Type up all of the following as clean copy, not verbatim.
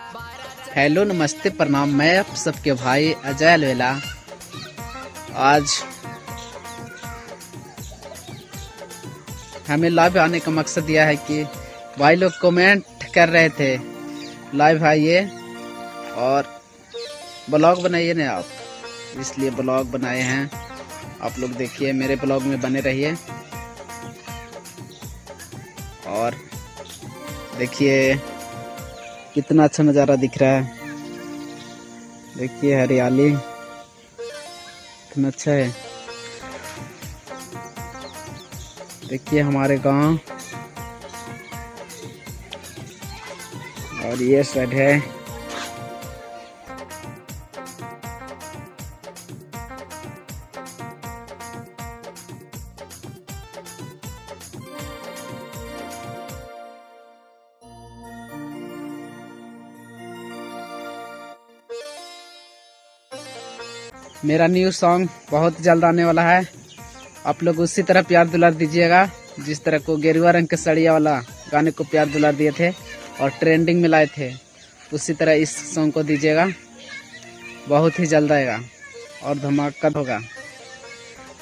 Hello नमस्ते प्रणाम, मैं आप सबके भाई अजय अलवेला। आज हमें लाइव आने का मकसद यह है कि भाई लोग कमेंट कर रहे थे लाइव आइए और ब्लॉग बनाइए ना आप, इसलिए ब्लॉग बनाए हैं। आप लोग देखिए, मेरे ब्लॉग में बने रहिए और देखिए कितना अच्छा नज़ारा दिख रहा है। देखिए हरियाली कितना अच्छा है। देखिए हमारे गांव और ये साइड है। मेरा न्यू सॉन्ग बहुत जल्द आने वाला है। आप लोग उसी तरह प्यार दुलार दीजिएगा जिस तरह को गेरुआ रंग के सड़िया वाला गाने को प्यार दुलार दिए थे और ट्रेंडिंग में लाए थे, उसी तरह इस सॉन्ग को दीजिएगा। बहुत ही जल्द आएगा और धमाका होगा,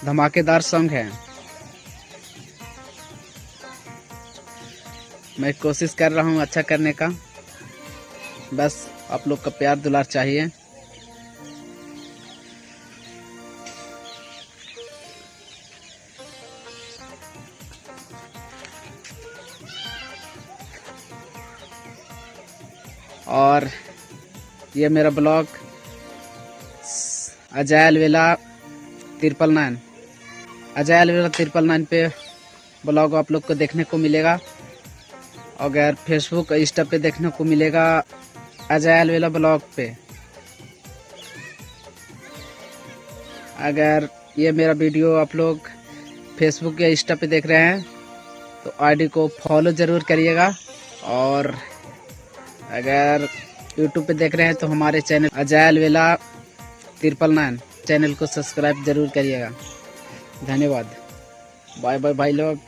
धमाकेदार सॉन्ग है। मैं कोशिश कर रहा हूँ अच्छा करने का, बस आप लोग का प्यार दुलार चाहिए। और ये मेरा ब्लॉग अजय अलवेला 999 अजय अलवेला 999 पे ब्लॉग आप लोग को देखने को मिलेगा। अगर फेसबुक इंस्टा पे देखने को मिलेगा अजय अलवेला ब्लॉग पे। अगर ये मेरा वीडियो आप लोग फेसबुक या इंस्टा पे देख रहे हैं तो आईडी को फॉलो ज़रूर करिएगा, और अगर यूट्यूब पे देख रहे हैं तो हमारे चैनल अजय अलवेला 999 चैनल को सब्सक्राइब जरूर करिएगा। धन्यवाद, बाय बाय भाई लोग।